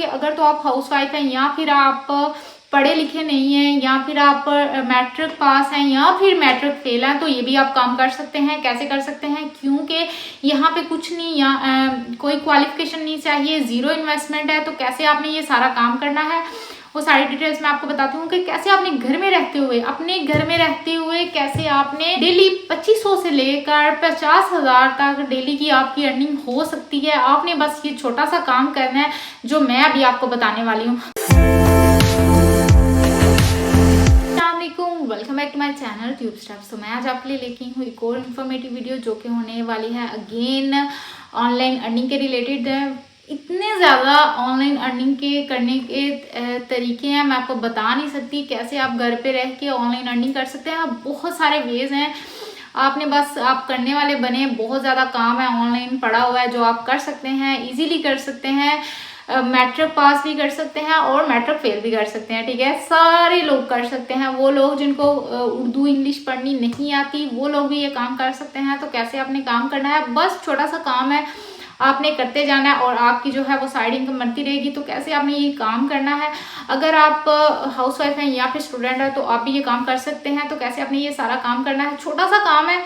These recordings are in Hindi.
कि अगर तो आप हाउस वाइफ हैं या फिर आप पढ़े लिखे नहीं हैं या फिर आप मैट्रिक पास हैं या फिर मैट्रिक फेल हैं, तो ये भी आप काम कर सकते हैं। कैसे कर सकते हैं, क्योंकि यहाँ पे कुछ नहीं या कोई क्वालिफिकेशन नहीं चाहिए, जीरो इन्वेस्टमेंट है। तो कैसे आपने ये सारा काम करना है वो सारी डिटेल्स मैं आपको बताती हूँ कि कैसे आपने घर में रहते हुए, अपने घर में रहते हुए कैसे आपने डेली 2500 से लेकर 50,000 तक डेली की आपकी अर्निंग हो सकती है। आपने बस ये छोटा सा काम करना है जो मैं अभी आपको बताने वाली हूँ। Welcome back to my channel tube steps. तो मैं आज आपके लिए लेके हूँ एक और इन्फॉर्मेटिव वीडियो जो कि होने वाली है अगेन ऑनलाइन अर्निंग के रिलेटेड। इतने ज़्यादा ऑनलाइन अर्निंग के करने के तरीके हैं, मैं आपको बता नहीं सकती कैसे आप घर पे रह के ऑनलाइन अर्निंग कर सकते हैं। बहुत सारे वेज हैं, आपने बस आप करने वाले बने। बहुत ज़्यादा काम है ऑनलाइन पड़ा हुआ है जो आप कर सकते हैं, इजीली कर सकते हैं। मैट्रिक पास भी कर सकते हैं और मैट्रिक फेल भी कर सकते हैं। ठीक है, सारे लोग कर सकते हैं। वो लोग जिनको उर्दू इंग्लिश पढ़नी नहीं आती वो लोग भी ये काम कर सकते हैं। तो कैसे आपने काम करना है, बस छोटा सा काम है, आपने करते जाना है और आपकी जो है वो साइड इनकम बनती रहेगी। तो कैसे आपने ये काम करना है, अगर आप हाउस वाइफ हैं या फिर स्टूडेंट है तो आप भी ये काम कर सकते हैं। तो कैसे आपने ये सारा काम करना है, छोटा सा काम है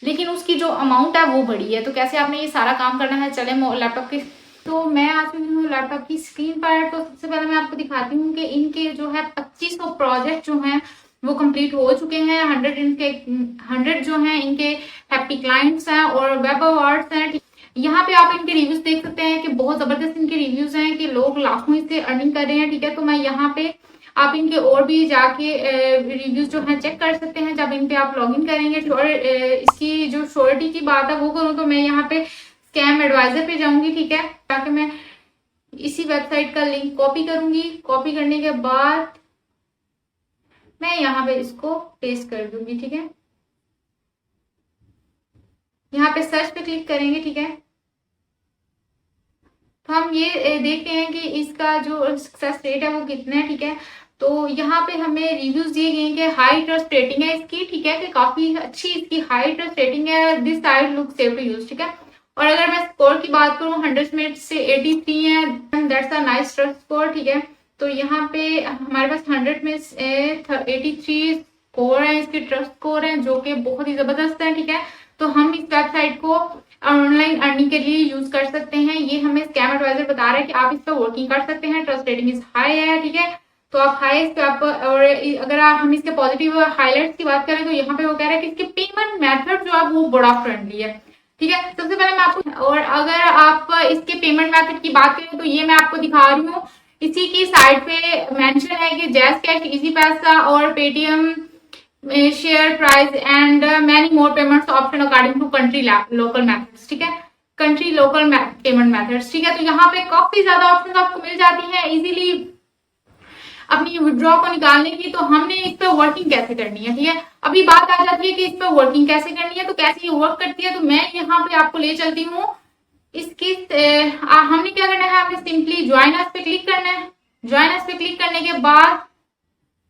लेकिन उसकी जो अमाउंट है वो बड़ी है। तो कैसे आपने ये सारा काम करना है, चले लैपटॉप की। तो मैं आ चुकी हूँ लैपटॉप की स्क्रीन पर। तो सबसे पहले मैं आपको दिखाती हूँ कि इनके जो है 2500 प्रोजेक्ट जो हैं वो कंप्लीट हो चुके हैं। 100 जो हैं इनके हैप्पी क्लाइंट्स हैं और वेब अवार्ड्स हैं। यहाँ पे आप इनके रिव्यूज देख सकते हैं कि बहुत जबरदस्त इनके रिव्यूज हैं कि लोग लाखों इससे अर्निंग कर रहे हैं। ठीक है, तो मैं यहाँ पे आप इनके और भी जाके रिव्यूज जो है चेक कर सकते हैं जब इन पे आप लॉग इन करेंगे। और इसकी जो श्योरिटी की बात है वो करूँ तो मैं यहाँ पे स्कैम एडवाइजर पे जाऊंगी। ठीक है, ताकि मैं इसी वेबसाइट का लिंक कॉपी करूंगी। कॉपी करने के बाद मैं यहाँ पे इसको पेस्ट कर दूंगी। ठीक है, यहाँ पे सर्च पे क्लिक करेंगे। ठीक है, तो हम ये देखते हैं कि इसका जो सक्सेस रेट है वो कितना है। ठीक है, तो यहाँ पे हमें रिव्यूज दिए गए हैं कि हाई ट्रस्ट रेटिंग है इसकी। ठीक है, कि काफी अच्छी इसकी हाई ट्रस्ट रेटिंग है। This site look safe to use. ठीक है, और अगर मैं स्कोर की बात करूँ 100 में से 83 है, that's a nice trust score. ठीक है, तो यहाँ पे हमारे पास 100 में से 83 स्कोर है, इसके ट्रस्ट स्कोर है जो कि बहुत ही जबरदस्त है। ठीक है, तो हम इस वेबसाइट को ऑनलाइन अर्निंग के लिए यूज कर सकते हैं। ये हमें स्कैम एडवाइजर बता रहा है कि आप इस पर वर्किंग कर सकते हैं। ट्रस्ट रेटिंग इज हाई है। ठीक है, तो आप हाई इस पे आप, और अगर हम इसके पॉजिटिव हाईलाइट्स की बात करें तो यहाँ पे वो कह रहा है कि इसके पेमेंट मेथड जो है वो बड़ा फ्रेंडली है। ठीक है, सबसे पहले मैं आपको, और अगर आप इसके पेमेंट मेथड की बात करें तो ये मैं आपको दिखा रही हूँ, इसी की साइट पे मेंशन है कि जैज कैश, इजी पैसा और Paytm, share price and many more payments option according to country local methods. ठीक है, कंट्री लोकल पेमेंट मेथड्स। ठीक है, तो यहाँ पे काफी ज्यादा ऑप्शन आपको मिल जाती है इजीली अपनी विड्रॉ को निकालने की। तो हमने इस पर वर्किंग कैसे करनी है। ठीक है, अभी बात आ जाती है कि इस पर वर्किंग कैसे करनी है, तो कैसे ये वर्क करती है। तो मैं यहाँ पे आपको ले चलती हूँ इसकी। हमने क्या करना है, हमें सिंपली ज्वाइन अस पे क्लिक करना है। ज्वाइन अस पे क्लिक करने के बाद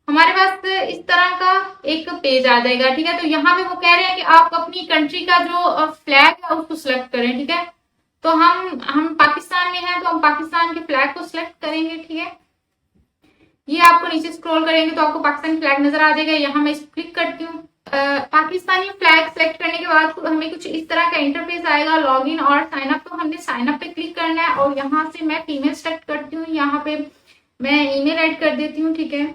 हमारे पास इस तरह का एक पेज आ जाएगा। ठीक है, तो यहाँ पे वो कह रहे हैं कि आप अपनी कंट्री का जो फ्लैग है उसको सिलेक्ट करें। ठीक है, तो हम पाकिस्तान में हैं तो हम पाकिस्तान के फ्लैग को सिलेक्ट करेंगे। ठीक है, ये आपको नीचे स्क्रॉल करेंगे तो आपको पाकिस्तानी फ्लैग नजर आ जाएगा। यहाँ मैं इस क्लिक करती हूँ। पाकिस्तानी फ्लैग सेलेक्ट करने के बाद हमें कुछ इस तरह का इंटरफेस आएगा, लॉगिन और साइन अप। तो हमने साइन अप पे क्लिक करना है और यहाँ से मैं फीमेल सेलेक्ट करती हूँ। यहाँ पे मैं ईमेल ऐड कर देती हूँ। ठीक है,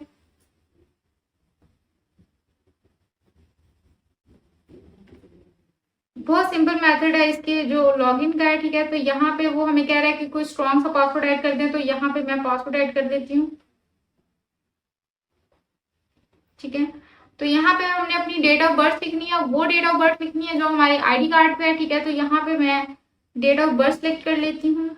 बहुत सिंपल मेथड है इसके जो लॉगिन का है। ठीक है, तो यहाँ पे वो हमें कह रहा है कि कोई स्ट्रॉन्ग सा पासवर्ड ऐड कर दें, तो यहाँ पे मैं पासवर्ड ऐड कर देती हूँ। ठीक है, तो यहाँ पे हमने अपनी डेट ऑफ बर्थ लिखनी है, वो डेट ऑफ बर्थ लिखनी है जो हमारे आईडी कार्ड पे है। ठीक है, तो यहाँ पे मैं डेट ऑफ बर्थ सेलेक्ट कर लेती हूँ।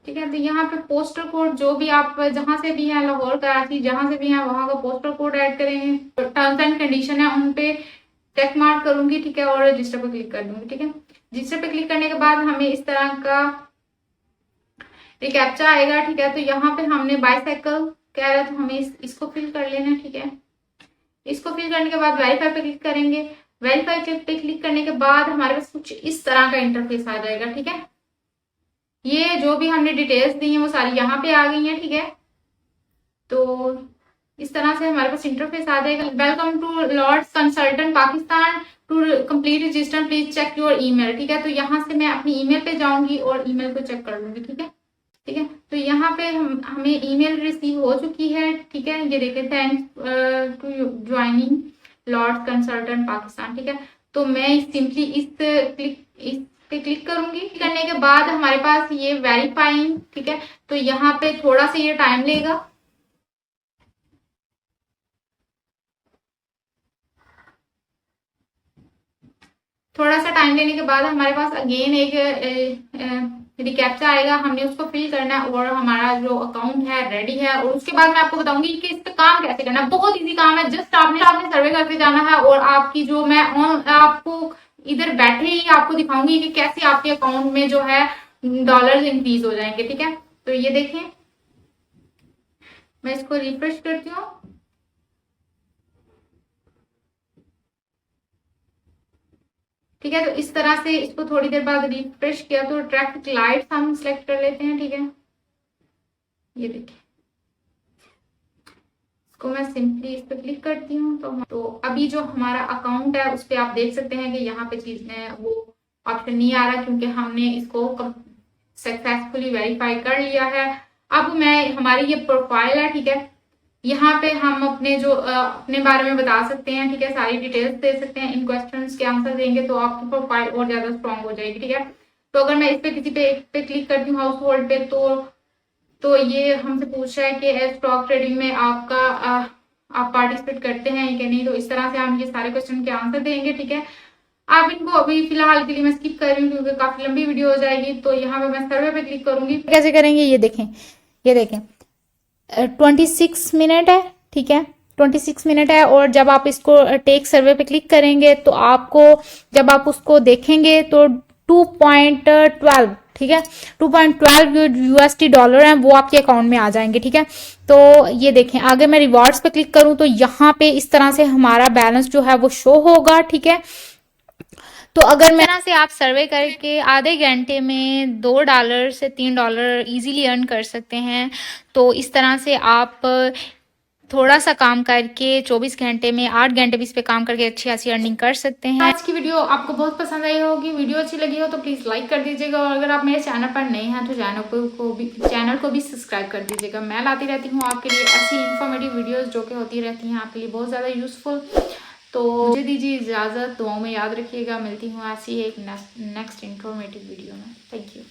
ठीक है, तो यहाँ पे पोस्टल कोड जो भी आप जहां से भी हैं, लाहौर कराची जहां से भी हैं वहां का पोस्टल कोड ऐड करेंगे। टर्म्स एंड कंडीशन है उन पे टेक मार्क करूंगी। ठीक है, और रजिस्टर पे क्लिक कर दूंगी। ठीक है, रजिस्टर पे क्लिक करने के बाद हमें इस तरह का एक कैप्चा आएगा। ठीक है, तो यहाँ पे हमने बाईसाइकिल कह रहा है तो हमें इसको फिल कर लेना है। ठीक है, इसको फिल करने के बाद वेरीफाई पे क्लिक करेंगे। वेरीफाई पे क्लिक करने के बाद हमारे पास कुछ इस तरह का इंटरफेस आ जाएगा। ठीक है, ये जो भी हमने डिटेल्स दी हैं वो सारी यहाँ पे आ गई हैं। ठीक है, तो इस तरह से हमारे पास इंटरफेस आ जाएगा। Welcome to Lords Consultant Pakistan, to complete register please check your email. ठीक है, तो यहाँ से मैं अपनी ईमेल पे जाऊंगी और ईमेल को चेक कर लूंगी। ठीक है, ठीक है, तो यहाँ पे हमें ईमेल रिसीव हो चुकी है। ठीक है, ये देखें, thanks to joining Lords Consultant Pakistan. ठीक है, तो मैं सिंपली इस पे क्लिक करूंगी। करने के बाद हमारे पास ये वेरीफाइंग, ठीक है, तो यहाँ पे थोड़ा सा ये टाइम लेगा। थोड़ा सा टाइम लेने के बाद हमारे पास अगेन एक रिकैप्चा आएगा, हमने उसको फिल करना है और हमारा जो अकाउंट है रेडी है। और उसके बाद मैं आपको बताऊंगी कि इस पे काम कैसे करना है। बहुत इजी काम है, जस्ट आपने सर्वे करके जाना है और आपकी जो मैं आपको इधर बैठे ही आपको दिखाऊंगी कि कैसे आपके अकाउंट में जो है डॉलर इंक्रीज हो जाएंगे। ठीक है, तो ये देखें, मैं इसको रिफ्रेश करती हूँ। ठीक है, तो इस तरह से इसको थोड़ी देर बाद रिफ्रेश किया तो ट्रैफिक लाइट्स हम सिलेक्ट कर लेते हैं। ठीक है, ये देखिए, इसको मैं सिंपली इस पर क्लिक करती हूँ तो अभी जो हमारा अकाउंट है उस पर आप देख सकते हैं कि यहाँ पे चीजें वो ऑप्शन नहीं आ रहा क्योंकि हमने इसको सक्सेसफुली वेरीफाई कर लिया है। अब मैं हमारी ये प्रोफाइल है। ठीक है, यहाँ पे हम अपने जो अपने बारे में बता सकते हैं। ठीक है, सारी डिटेल्स दे सकते हैं। इन क्वेश्चंस के आंसर देंगे तो आपकी प्रोफाइल और ज्यादा स्ट्रांग हो जाएगी। ठीक है, तो अगर मैं इस पे किसी पे एक पे क्लिक करती हूँ हाउस होल्ड पे तो ये हमसे पूछ रहा है कि स्टॉक ट्रेडिंग में आपका आप पार्टिसिपेट करते हैं कि नहीं। तो इस तरह से हम ये सारे क्वेश्चन के आंसर देंगे। ठीक है, आप इनको अभी फिलहाल के लिए मैं स्किप कर रही हूँ क्योंकि काफी लंबी वीडियो हो जाएगी। तो यहाँ पे मैं सर्वे पे क्लिक करूंगी। कैसे करेंगे ये देखें, ये देखें 26 मिनट है। ठीक है, 26 मिनट है और जब आप इसको टेक सर्वे पे क्लिक करेंगे तो आपको जब आप उसको देखेंगे तो 2.12, ठीक है, 2.12 यूएसडी डॉलर है वो आपके अकाउंट में आ जाएंगे। ठीक है, तो ये देखें, आगे मैं रिवॉर्ड्स पे क्लिक करूं तो यहाँ पे इस तरह से हमारा बैलेंस जो है वो शो होगा। ठीक है, तो अगर मैं तरह से आप सर्वे करके आधे घंटे में $2 से $3 इजीली अर्न कर सकते हैं। तो इस तरह से आप थोड़ा सा काम करके 24 घंटे में 8 घंटे भी इस पे काम करके अच्छी खासी अर्निंग कर सकते हैं। आज की वीडियो आपको बहुत पसंद आई होगी। वीडियो अच्छी लगी हो तो प्लीज़ लाइक कर दीजिएगा और अगर आप मेरे चैनल पर नए हैं तो चैनल को भी सब्सक्राइब कर दीजिएगा। मैं लाती रहती हूँ आपके लिए ऐसी इन्फॉर्मेटिव वीडियोज़ जो कि होती रहती हैं आपके लिए बहुत ज़्यादा यूजफुल। तो मुझे दीजिए इजाज़त, दुआओं में याद रखिएगा। मिलती हूँ ऐसी एक नेक्स्ट इन्फॉर्मेटिव वीडियो में। Thank you.